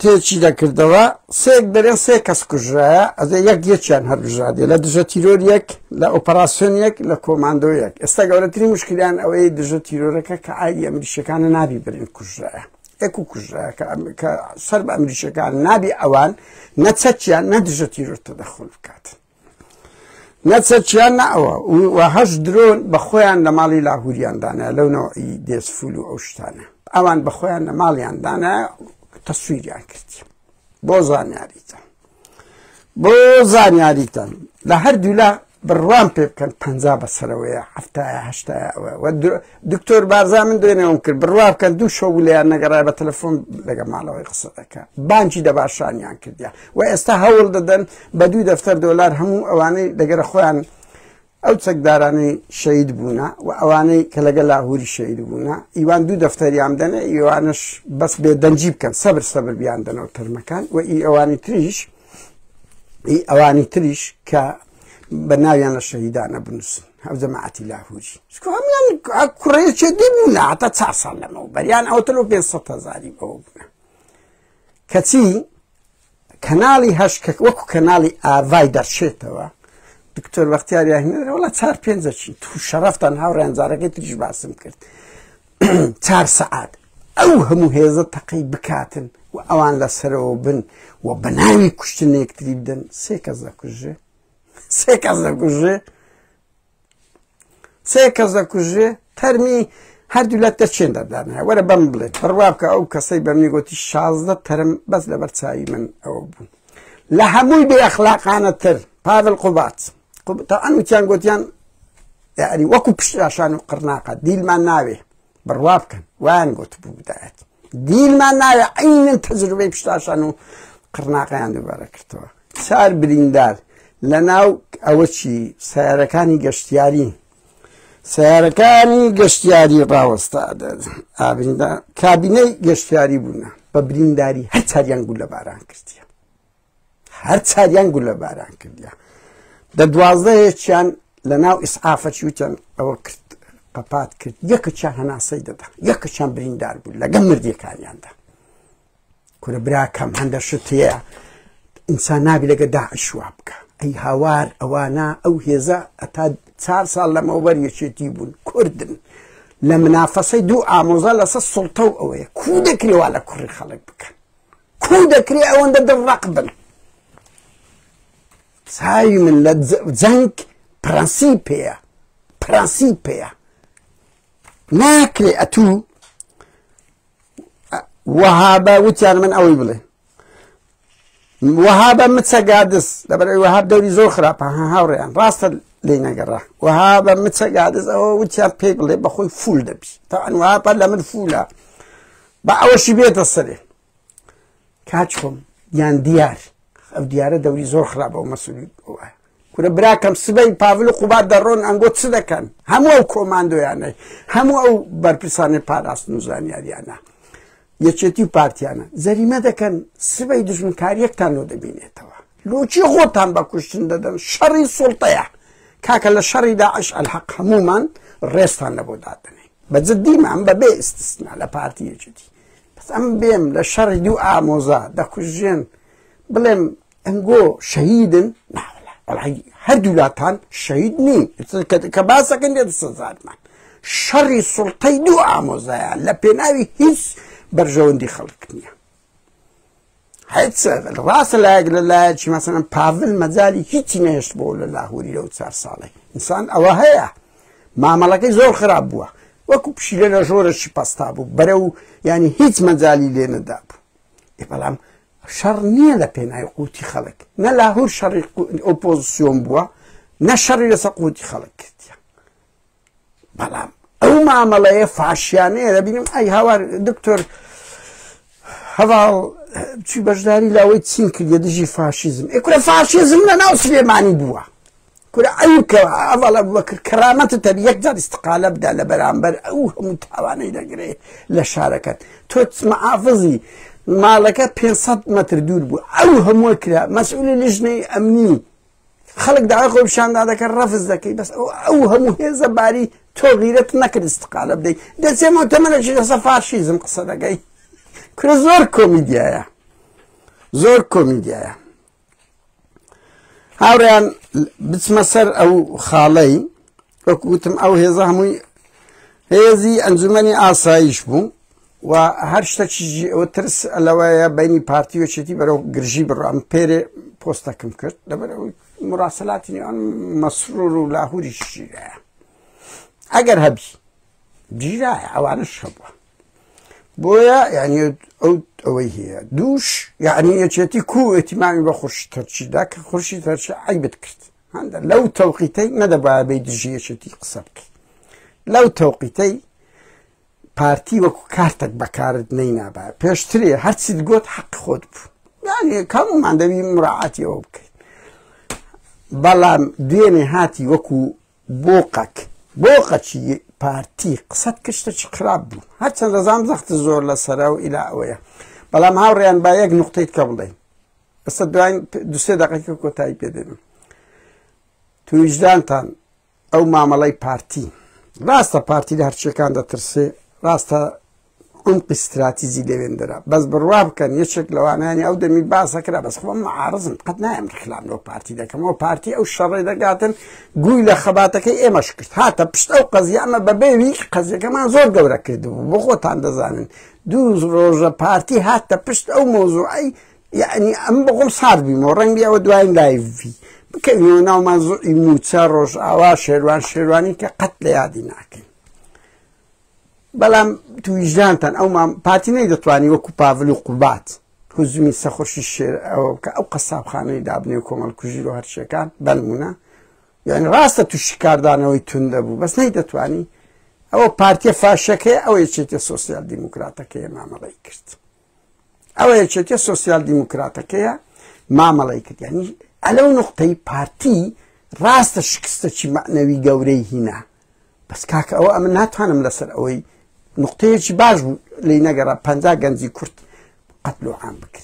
S1: تێکی دەکردەوە سێک دەرێن سێ کەس کوژرایە ئەزێ یەکیان هەربژادێ لە دژە تیرۆریەک لە ئۆپەراسیۆنیەک لە کۆماندۆیەک ئێستا گەورەترین مشکلیان ئەوەی دژە تیرۆرەکە کە ئاگی ئەمریشەکانە نابی برین کوژرایە ئەکو کوژرایە کە سەر بە ئەمریشەکان نابی ئەوان نەچەچیان نەدژە تیرۆر تەدەخل بکات نەچەچیان نەئەوە و هەش درۆن بە خۆیان لە ماڵی لاهوریاندانە لەو نەوەی دێسفول و ئەو شتانە ئەوان بە خۆیان لە ماڵیاندانە تەسویریان کردی بۆ زانیاریتان لە هەردوو لە بڕوان پێ بکەن 50 بەسەرەوەیە 70 دکتۆر بارزا من دوێنێوم کرد بڕوا بکەن دوو شەو لەیان نەگەڕای بە تەلەفۆن لەگە ماڵەوەی قسە دەکە بانکی دەباشانیان کردیا و ئێستا هەوڵ دەدەن بە 2 دەفتەر دۆلار هەموو ئەوانەی لەگەرە خۆیان ئەو چەکدارانەی شەید بوونە و ئەوانەی کە لەگە لاهوری شەید بوونە ئیوان 2 دەفتەریان دەنێ ئیوانش بەس بێدەنجی بکەن سەبر بیان دەنەوە تەرمەکان و ئەوانی تریش کە بە ناویان لە شەهیدانە بنووسن ئەو جەماعەتی لاهوری هەمویان کوڕەیەکی دی بوونە هەتا 4 ساڵ لەمەوە بەریان ئەوتەلۆ 500,000 بەوە بوونە کەچی کەناڵی هەشکە وەکو کەناڵی ئاڤای دەرچێتەوە دکتۆر بەختیاریان هێنێرە وەڵا 4-5 چین تو شەرەفتان هاوڕێیان جارەکەی تریش باسم کرد 4 سەعات ئەو هەموو هێزە تەقەی بکاتن و ئەوان لەسەرەوە بن و بە ناوی کوشتن یەکتری بدەن 3 کەس دەکوژێ تەرمی هەردوو لە دەرچێن دەدانە وەرە بەم بڵێت بڕوا بکە ئەو کەسەی بە منی گوتی 16 تەرم بەس لەبەر چاوی من ئەوە بوو لە هەمووی بێ ئەخلاقانەتر پاڤڵ قوبات تاوان وتیان گوتیان یعنی وەکو پشتاشان و قڕناقە دیلمان ناوێ بڕوا بکەن وایان گوت بوو بدایەت دیلمان ناوێ عینەن تەجروبەی پشتاشان و قڕناقەیان دووبارە کردەوە 4 بریندار لە ناو ئەوە چی سیارەکانی گەشتیاری ڕاوەستا کابینەی گەشتیاری بوونە بە برینداری هەر چاریان گول لە باران کردیە دە 12یەکیان لە ناو ئیسعافەکی وتیان ئەوە کرد قەپات کرد یەکەچیان هەناسەی دەدا یەکەچیان بریندار بوو لەگەڵ مردیەکانیاندا کورە براکەم هەندە شتەیە ئینسان نابی لەگە داعش وا بکە ئەی هاوار ئەوانە ئەو هێزە ئەتا 4 ساڵ لەمەوبەر یەکێتی بوون کوردن لە منافەسەی دوو ئامۆزا لەسەر سوڵتە و ئەوەیە کو دەکرێوا لە کوڕی خەڵک بکەن کو دەکرێ ئەوەندە دڕەق بن چاوی من لە جەنگ پرەنسیپەیە ناکرێ ئەتوو وەهابە وتیان من ئەوەی بڵێ وەهابە مچەگادس لەبەرەوەی وەهاب دەوری زۆر خراپە هاوڕێیان ڕاستە لێی نەگەڕا وەهابە مچەگادس ئەوە وتیان پێی بڵێ بەخۆی فول دەبی تاوان وەهابە لە من فولە بە ئەوەشی بێتە سەرێ کاچ خۆم یان دیار ئەو دیارە دەوری زۆر خراپە و مەسوولی وایە کورە براکەم سبەی پاڤڵ و قوبات دەڕۆن ئەنگۆ چ دەکەن هەموو ئەو کۆماندۆیانە هەموو ئەو بەرپرسانی پاراستن و زانیاریانە یەکێتی و پارتیانە زەریمە دەکەن سبەی دژمنکاریەکتان لۆ دەبینێتەوە لۆچی خۆتان بە کوشتن دەدەن شەڕی سوڵتەیە کاکە لە شەڕی داعش ئەلحەق هەمومان ڕێستان لە بۆ دادنێ بەجددیمان بەبێ ئیستسنا لە پارتی یەکێتی بەس ئەم بێم لە شەڕی دوو ئامۆزا دەکوژێن بڵێم انگو شهیدن نه والله هر دولتان شهید نیم که باسا کنده دستزاد من شر سلطه دو آموزه لپناوی هیچ برجوندی خلق نیا هیچ راس لاغل لا چی مثلا پاول مزالی هیچی نهشت بول لاهوری لو 4 ساله انسان اوهایا معاملەکەی زۆر خراپ بووە وەکو پشیلە لە ژۆرەشی پەستا بوو بەرەو ینی هیچ مەجالی لێ نەدا بوو بەڵام شەڕ نییە لە پێناوی قوتی خەڵک نە لاهور شەڕی ئۆپۆزیسیۆن بووە نە شەڕی لەسەر قوتی خەڵک کردیە بەڵام ئەو مامەڵەیە فاشیانەیە دەبینم ئەی هاوار دکتۆر هەواڵ چی بەشداری لاوەی چین کردیە دژی فاشیزم ئێکورە فاشیزم لەناو سلێمانی بووە كورا أيوكا أول أبو بكر كرامته تبي يقدر استقالة بدأ لبرامبر أو متواني لقري لشاركت توت محافظي مالك 500 متر دور بو أو هم وكلا مسؤول لجنة أمني خلق دعاقه بشان هذاك الرفض ذكي بس أو هم هذا باري تغييرت نكر استقالة بدي ده زي ما تمنى شيء فاشيزم قصة جاي كورا زور كوميديا هاوريان بتمسر أو خالي وكوتم أو هذا همي هذه أنجمني آسايش بو وهرشتك وترس اللوايا بيني بارتي وشتي برو جرجي برو أم بيري بوستا كم كرت دبرو مراسلاتني عن مسرور ولاهوري الشيء أجر هبي جيراي أو عن الشبه بويا يعني أو هي دوش يعني يجتي كو اهتمامي بخرش ترشي داك خرشي ترشي عيبت كرت هذا لو توقيتي ندبا بيد جي يجتي قصبك لو توقيتي بارتي وكو كارتك بكارت نينا با بيشتري هرتسي تقول حق خود بو يعني كم ما عندي مراعاتي وبكي بلام ديني هاتي وكو بوقك بارتي قصد كشتش خراب بو حتى نظام زخت الزور لسراو إلى أويا بلام هاوريان بايق نقطة قبلين بس دوين دو 3 دقيقة كوتاي بيدن تو وجدانتان أو معاملة بارتي راستا بارتي ده هرشي كان ده ترسي راستا عمق استراتيجي لويندرا بس بالرواب كان يشك لو أنا يعني أو دمي باسا كده بس خو معارض قد نعمل خلام لو بارتي ده كمو بارتي أو الشر ده قاتن قوي لخباتك إيه مشكلت هاتا بشت أو قضية أما ببيبي قضية كمان زور قورا كده بخوت عند زانن دوز روجا بارتي هاتا بشت أو موضوعي يعني أم بقوم صار بي مورن بي أو دوين لايف في بكيو ناو ما يموت روج أوا شيرواني كقتل يادي ناكن بلام تو وجدانتان او ما باتي نيدتواني وكو بافلو قبات هزومي سخرش الشير او قصاب خانه دابني وكوم الكوجيرو هرشي كان بلمونا يعني راستا تو شكار دانوي تندبو بس نيدتواني او بارتي فاشكي او يشتي سوسيال ديمقراطكي ما ملايكرت او يشتي سوسيال ديمقراطكي ما ملايكرت يعني على نقطة بارتي راستا شكستشي معنوي قوري هنا بس كاك او امن ناتوانم لسر اوي نقطة باش اللي نقرأ 50 جنزي كرت قتلوا عام بكري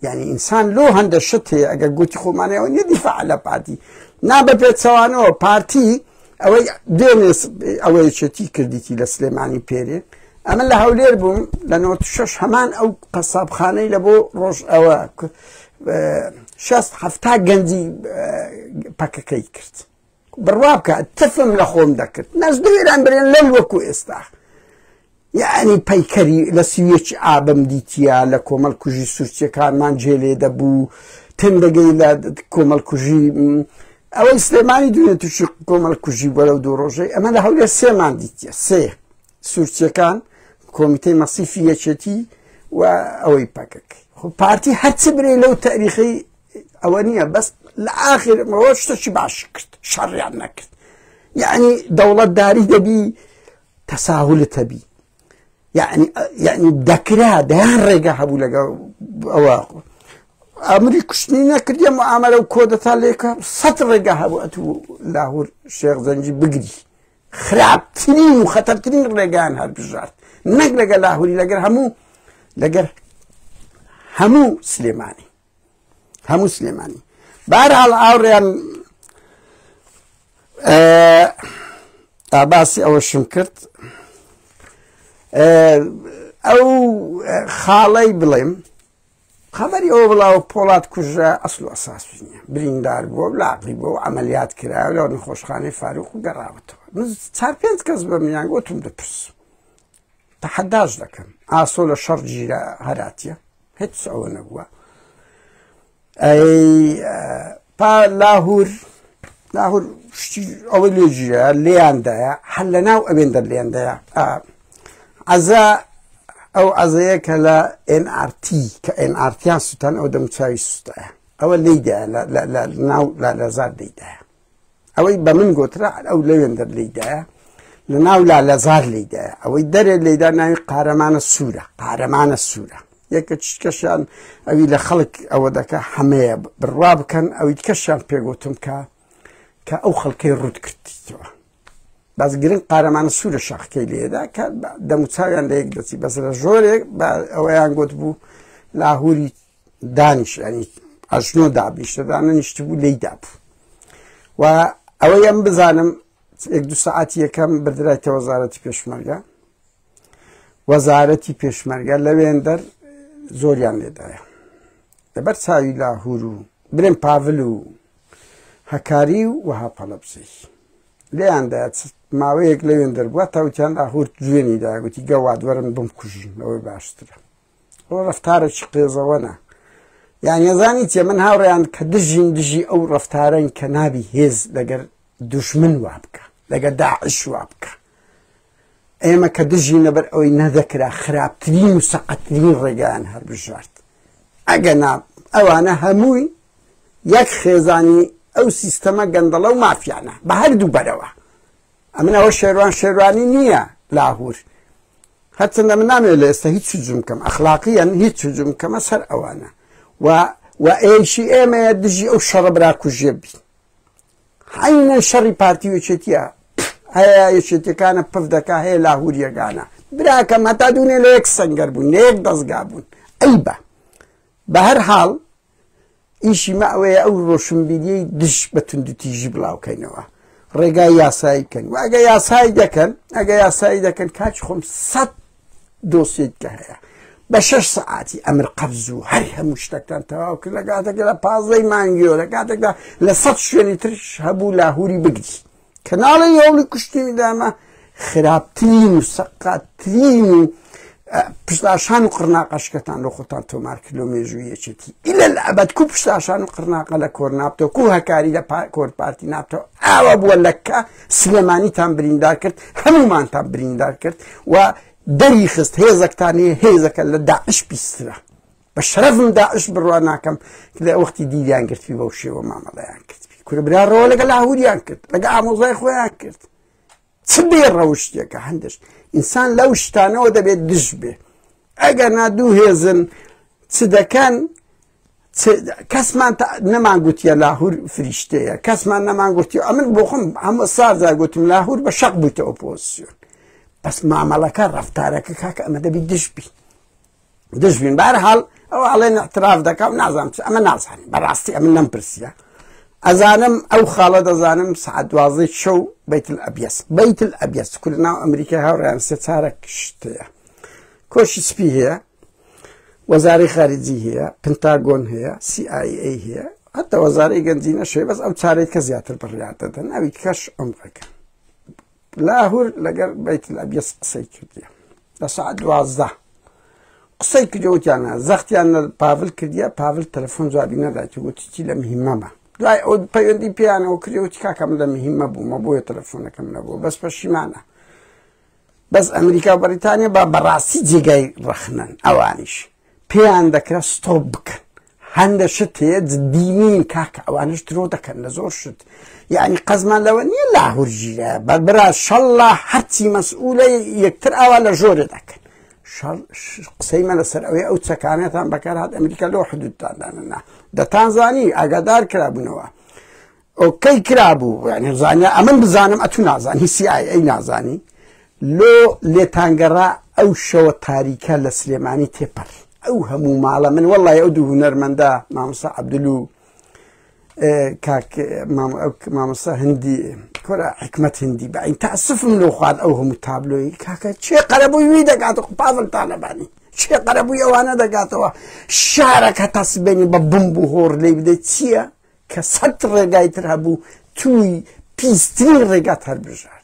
S1: يعني إنسان لو هند الشتى أجا قلت خو معناه يدفع على بارتي نابا بيت سوانو بارتي أو دينس أو شتى كرديتي لسليماني بيري أما اللي هولير بوم لأنه تشش همان أو قصاب خانة لبو روش أو شاست 7 جنزي باكاكي كرت بروابك تفهم لخوم ذكرت ناس دويران برين للوكو استاخ يعني بايكري لسويتش عابم ديتيا لكومال كوجي سورتيا كان مانجيلي دبو تندقي لكومال كوجي أول سليماني دوني تشيق كومال كوجي ولو دوروجي أما لهولي سيمان ديتيا سورتيا كان كوميتي مصيفية شتي وأوي باكك بارتي هتسبري لو تاريخي أوانية بس الآخر ما هوش تشبع شكت شر عنك يعني دولة داري دبي تساهل تبي يعني ذكرها دهان رجع هبو لقى أواقو أمريكا شنينا كرديا معاملة وكودة عليك سطر رجع هبو أتو لاهور الشيخ زنجي بقري خراب تنين وخطر تنين رجعان هالبجار نقل لاهوري لقى همو سليماني بارها الأوريان عباسي أو الشمكرت أو خالي بليم خبری ئەوە بڵاو پۆڵات کوژرا ئەسڵ و ئەساس نییە بریندار بووە لاقی بۆ ئەمەلیات کرا لەو نەخۆشخانەی فاروق و گەڕاوەتەوە چار پێنج کەس بە میان گوتم دەپرس تەحەداش دەکەم ئاسۆ لە شەڕ گیرە هەراتیە هیچ ئەوە نەبووە پا لاهور شتی ئەوە لێ گیرە لێیاندایە هەر لە ناو ئەوێندە لێیاندایە عەزا ئەو عەزەیە کە لە NRT کە NRTیان سووتان ئەو دەموچاوی سوستایە ئەوە لێیدایە لە ناو لالەزار لێیدایە ئەوەی بە من گۆترا ئەو لەوێندە لێیدایە لە ناو لالەزار لێیدایە ئەوەی دەرێ لێیدا ناوی قارەمانە سوورە یەکە چکەشیان ئەوی لە خەڵک ئەوە دەکە هەمەیە بڕوا بکەن ئەوی کەشیان پێگوتم کە ئەو خەڵکەی ڕوود کردیتەوە باز گرنگ قارەمانە سوورە شاخکەی لێدا کە دەموچاویان لە یەک دەچی بەس لە ژۆرێک ئەوەیان گوت بوو لاهوری دانیش ینی ئەژنۆ دابیشتەدانە نیشت بوو لێیدا بوو و ئەوەی ئەم بزانم یەک دو سەعاتی یەکەم بردرایتە وەزارەتی پێشمەرگە لەوێندەر زۆریان لێدایە لەبەر چاوی لاهور و برێن پاڤل و هەکاری و وەها پەڵەبزەی لێیاندایە ماوەیەک لەوێندەر بووە تاوتیان لاهور جوێنی دایە گوتی گەواد وەرن بمکوژن ئەوەی باشترە ئەوە ڕەفتارێکی قێزەوەنە یانی ئەزانی چێ من هاوڕێیان کە دژی ئەو ڕەفتارەن کە نابی هێز لەگەر دوژمن وا بکە لەگەر داعش وا بکە ئێمە کە دژی لەبەر ئەوەی نەدەکرا خراپترین و سەقەتترین ڕێگایان هەر بژارد ئەگە ئەوانە هەمووی یەک خێزانی ئەو سیستەمە گەندەڵە و مافیانە بە هەردوو بەرەوە ئەمنەوە شێروانی نییە لاهور هەرچەندە من نامێت لە ئێستا هیچ هجوم کەم ئەخلاقیەن هیچ هجوم کەمە سەر ئەوانە و ئێشی ئێمەیە دژی ئەو شەڕە براکوژێ بین عینەن شەڕی پارتی وێچێتیە هەیە یەکێتیەکانە پف دەکا هەیە لاهور یەکانە براکەم هەتا دوونێ لە یەک سەنگەر بوون لە یەک دەستگا بوون ئەیبە بە هەر حاڵ ئیشی مە ئەوەیە ئەو ڕۆشنبیریەی دژ بە توندوتیژی بڵاوکەینەوە ڕێگای یاسایی بکەن و ئەگە یاسایی دەکەن کاچ خۆم 100 دۆسیێت کە هەیە بە 6 سەعاتی ئەمر قەبز و هەر هەموو شتێکتان تەواو کرد لە کاتێکدا لە 15 مانگیۆ لە کاتێکدا لە 100 شوێنی ترش هەبوو لاهوری بگری کەناڵی هەوڵی کوشتنی دامە خراپترین و سەقاتترین و پشتاشان و قڕناقەشکەتان لە خۆتان تۆمار کرد لە مێژووی یەکێتی ئیلە ئەبەد کو پشتاشان و قڕناقە لە کۆر نابتەوە کو هەکاری لە کۆر پارتی نابتەوە ئاوە بووە لەکە سلێمانیتان بریندار کرد هەمومانتان بریندار کرد و دەری خست هێزەکتانەیە هێزەکە لە داعش بیسترە بە شەرەفم داعش بڕوا ناکەم کە لە وەختی دیریان گرتوی بەو شێوە مامەڵەیان کردوی کورەبرا لەگە لاهوریان کرد لەگە ئامۆزای خۆیان کرد چ بێ ڕەوشتێکە هەندش ئینسان لەو شتانەوە دەبێت دژ بێ ئەگەر نادوو هێزن چ دەکەن کەسمان نەمان گوتیە لاهور فریشتەیە کەسمان نەمان گوتی ئەمن بۆ خۆم هەموو سازا گوتم لاهور بە شەق بوویتە ئۆپۆزیسیۆن بەس مامەڵەکە ڕەفتارەکە کاکە ئەمە دەبی دژ بین بەهەرحاڵ ئەوە ئەڵێن اعتراف دەکەم نازانم ئەمە نازانم بەڕاستی ئەمە نەمپرسیە ئەزانم ئەو خاڵە دەزانم سعات 12 شەو بەیت الئەبیەس کورد ناو ئەمریکای هاوڕێیان سێ چارەک شتەیە کۆشی سپی هەیە وەزارەی خارجی هەیە پنتاگۆن هەیە CIA هەیە هەتا وەزارەی گەنجی نەشێ بەس ئەو چارەی کە زیاتر بڕیار دەدەن ئەوی کەش ئەمڕەکە لاهور لەگەر بەیت الئەبیەس قسەی کردیە لە سعات 12 قسەی کردوتیانە زەختیان لە پاڤل کردیە پاڤل تەلەفۆن جوابی نەدایەوە گوتی لە مهمەمە دوای ئەو پەیوەندی پێیانەوە کردوتی کاکەم لە مهمە بوومە بۆیە تەلەفۆنەکەم نەبووە بەس پەشیمانە بەس ئەمریکا و بەریتانیا با بەڕاستی جێگای ڕەخنن ئەوانیش پێیان دەکرا ستۆپ بکەن هەندە شت هەیە جددینین کاکە ئەوانش درۆ دەکەن لە زۆر شت یعنی قەزمان لەوە نییە لاهور ژیرە بەرا شەڵا هەرچی مەسئولە یەکتر ئاوا لە ژۆرە دەکەن قسەیمە لەسەر ئەوەی ئەو چەکانێتان بەکار هات ئەمریکا لەوە حدودتانداننا دەتانزانی ئاگادار کرابوونەوە ئۆکەی کرابوو یعنی زانیا ئەمن بزانم ئەتو نازانی CIA نازانی لۆ لێتانگەڕا ئەو شەوە تاریکە لە سلێمانی تێپەڕ ئەو هەموو ماڵە من وەڵای ئەو دوو هونەرمەندە مامۆستا عەبدولو کاک مامۆستا هەندی کۆرە حکمەت هەندی بەعین تەئەسفم لۆ خوارد ئەو هەموو تابلۆی کاکە چێ قەرەبووی وی دەکات پاڤڵ تالەبانی چێ قەرەبووی ئەوانە دەگاتەوە شارەکە تاسبێنی بە بمب و هۆڕ لێ بدەیت چییە کە 100 ڕێگای تر هەبوو توی پیسترین ڕێگات هەربژار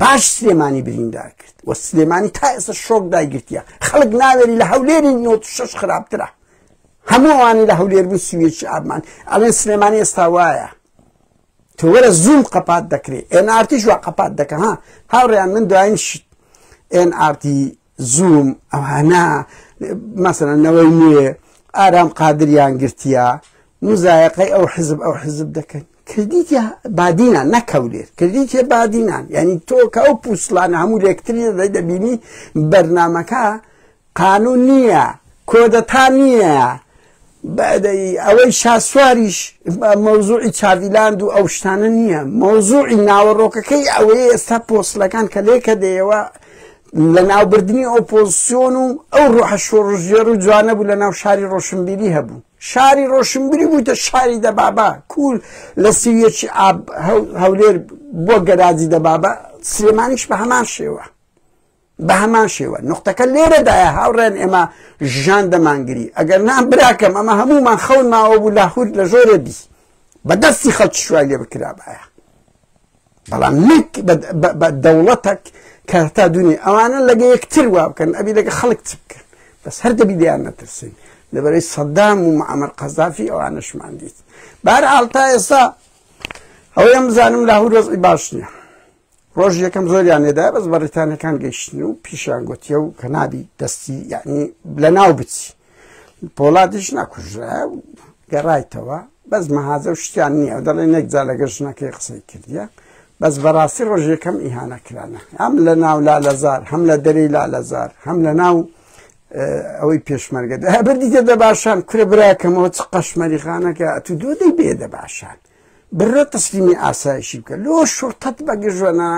S1: باش سلێمانی بریندار کرد و سلێمانی تا ئێستا شۆک داگرتیە خەڵک ناوێری لە هەولێری 96 خراپترە هەموو ئەوانی لە هەولێر بوو سوێکی ئابمان ئەڵێن سلێمانی ئێستا وایە تۆ وەرە زووم قەپات دەکرێت NRTش وا قەپات دەکە ها هاوڕێیان من دوایین شت NRT زووم ئەوانە مەسەلەن نەوەی نوێ ئارام قادریان گرتیە مزایقەی ئەو حزب دەکەن کردیتە بادینان نەکەولێر کردیتە بادینان یعنی تۆ کە ئەو پووسڵانە هەموو لێکتری دەی دەبینی بەرنامەکە قانون نییە کۆدەتا نییە ئەوەی شاسواریش مۆزوعی چاڤیلاند و ئەو شتانە نییە مۆزوعی ناوەڕۆکەکەی ئەوەیە ئێستا پۆستلەکان کە لێکە دەیەوە لە ناوبردننی ئۆپۆزیسیۆن و ئەو ڕۆحە شۆڕژێر و جوانە بوو لە ناو شاری ڕۆشنبیری هەبوو شاری ڕۆشنبیری بوویتە شاری دەبابا کوول لە سویەکی هەولێر بۆ گەراجی دەبابا سلێمانیش بە هەمان شێوە بە هەمان شێوە نقطەکە لێرەدایە هاوڕێن ئێمە ژان دەمانگری ئەگەر نام براکەم ئەمە هەمومان خەون ماوە بوو لاهور لە ژۆرە بی بەدەستی خەڵکی شوای لێ بکرابایە بەڵام نێک بە دەوڵەتێک کە تا دوێنێ ئەوانە لەگە یەکتر وا بکەن ئەبی لەگە خەڵک چ بکەن بەس هەر دەبی دەیان نەترسین لەبەرەوەی سەدام و معەمەر قەزافی ئەوانەشمان دیت بەهەرحاڵ تا ئێستا ئەوەیەم بزانم لاهور وەزعی باش نییە ڕۆژ یەکەم زۆریان لێدایە بەس بەریتانیەکان گەیشتن و پیشیان گوتیە و کە نابی دەستی یعنی لە ناو بچی پۆڵاتیش نەکوژرا و گەڕایتەوە بەس مەهازە و شتیان نییە دەڵێن نەکجا لەگەر ژنەکەی قسەی کردیە بەس بەڕاستی ڕۆژ یەکەم ئیهانەکرانە هەم لە ناو لالەزار هەم لە دەرەی لالەزار هەم لە ناو ئەوەی پێشمەرگە بردیتە دەباشان کورە براکەمەوە چ قەشمەریخانەکە تو دۆدەی بێ دەباشان برۆ تەسلیمی ئاسایشی بکە لۆ شورتەت بەگەژوەنە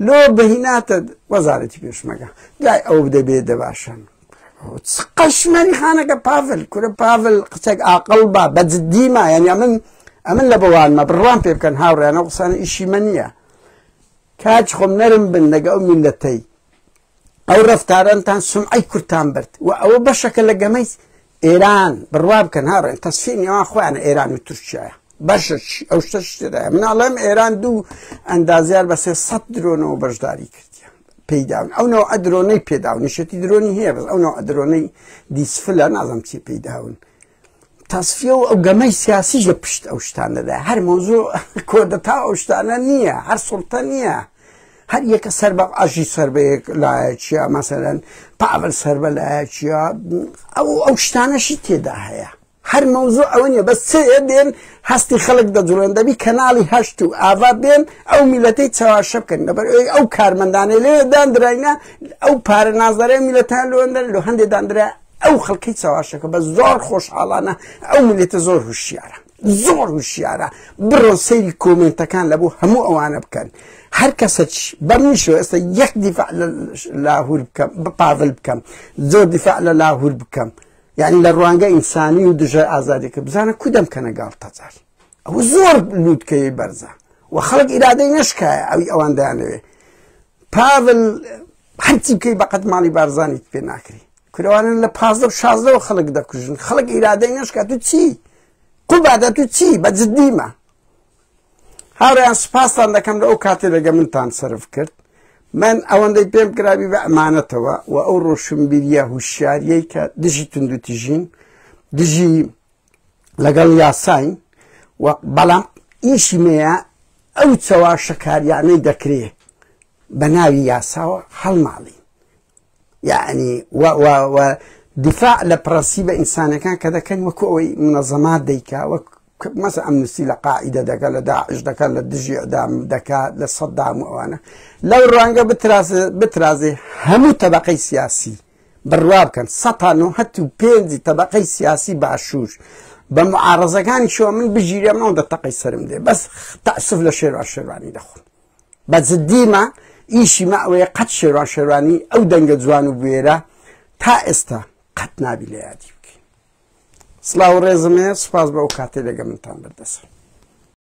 S1: لۆ بەهیناتە وەزارەتی پێشمەرگە لای ئەو دەبێ دەباشان قەشمەریخانەکە پاڤل کورە پاڤل قسێک عاقڵ بە بەجددیمە یعنی ئەمن لە بەوانمە بڕوان پێ بکەن هاوڕێنە قسانە ئیشی من نییە کاچ خۆم نەرم بن لەگە ئەو میلەتەی ئەو ڕەفتارانتان سمعەی کورتان برد و ئەوە بەشەکە لە گەمەی ئێران بڕوا بکەن هاوڕێن تەسفینی ئەوان خۆیانە ئێران و تورکیایە بەشە ئەو شتە شتێدایە مناڵێم ئێران دوو ئەندازیار بە 300 درۆنەوە بەشداری کردیە پێیداون ئەو نەوە درۆنەی پێداون نیشەتی درۆنی هەیە بەس ئەو نەوە درۆنەی دیسفلە نازەم چی پێیداون تەسفیە و ئەو گەمەی سیاسیش لە پشت ئەو شتانەدا هەر مۆزوع کۆدەتا ئەو شتانە نییە هەر سوڵتە نییە هەر یەکە سەر بە ئاژی سەر بە یەک لایەکیە مەسەلەن پاڤل سەر بە لایەکیە ئەو شتانەشی تێدا هەیە هەر مەوزوع ئەوە نیە بەس چێ دێن هەستی خەڵک دەجوڵێن دەبی کەناڵی هەشت و ئاوا بێن ئەو میلەتەی چاواشە بکەن لەبەر ئەو کارمەندانەی لێ دانراینە ئەو پارە نازدارەی میلەتان لە هەندێک دانرا ئەو خەڵکی چاواشەکە بە زۆر خۆشحاڵانە ئەو میلێتە زۆر هوشیارە زۆر هوشیارە بڕۆ سەیری کۆمنتەکان لەبوو هەموو ئەوانە بکەن هەر کەسەچ بەمنیشەوە ئێستا یەک دیفاع لە لاهور بکەم بە پاڤل بکەم زۆر دیفاع لە لاهور بکەم یعنی لە ڕوانگە ئینسانی و دژە ئازادیەکە بزانە کودەم کە نەگاڵ تەجار ئەوە زۆر لووتکەی بەرزە و خەڵک ئیرادەی نەشکایە ئەوی ئەوان دەیانەوێ پاڤل هەرچی بکەی بەقەت ماڵی بارزانیت پێ ناکری کورەوانن لە 15 و 16 خەڵک دەکوژن خەڵک ئیرادەی نەشکات تو چی قوبادە تو چی بەجددیمە هاوڕێیان سوپاسان دەکەم لە ئەو کاتێ لەگە منتان سرف کرد من ئەوەندەی پێم کرابی بە ئەمانەتەوە و ئەو ڕۆشنبیریە هوشیاریەی کە دژی تونند و تیژین دژی لەگەڵ یاساین و بەڵام ئیشی مەیە ئەو چەوا شەکاریانەی دەکرێ بە ناوی یاساوە هەڵماڵی یعنی و دیفاع لە پرەنسیبە ئینسانەکان کە دەکەن وەکو ئەوەی منەزەمات دەیکا وەک مثلا ئەمنستی لە قاعیدە دەکات لە داعش دەکات لە دژی ئەدام دەکات لە سەدام و ئەوانە لەو ڕوانگە بترازێ هەموو تەبەقەی سیاسی بڕوا بکەن 1995 تەبەقەی سیاسی باشوور بە معارەزەکانی شەوە من بژیرە منەوە دەتەقەی سرم دێ بەس تەعسف لە شێروان شێروانی دەخۆن بە جددیمە ئیشی ما ئەوەیە قەت شێروان شێروانی ئەو دەنگە جوان و بوێرە تا ئێستا قەت نابی لە یادی بکەین سڵاو ڕێزم هەیە سوپاس بە ئەو کاتێ لەگە منتان بەردەسم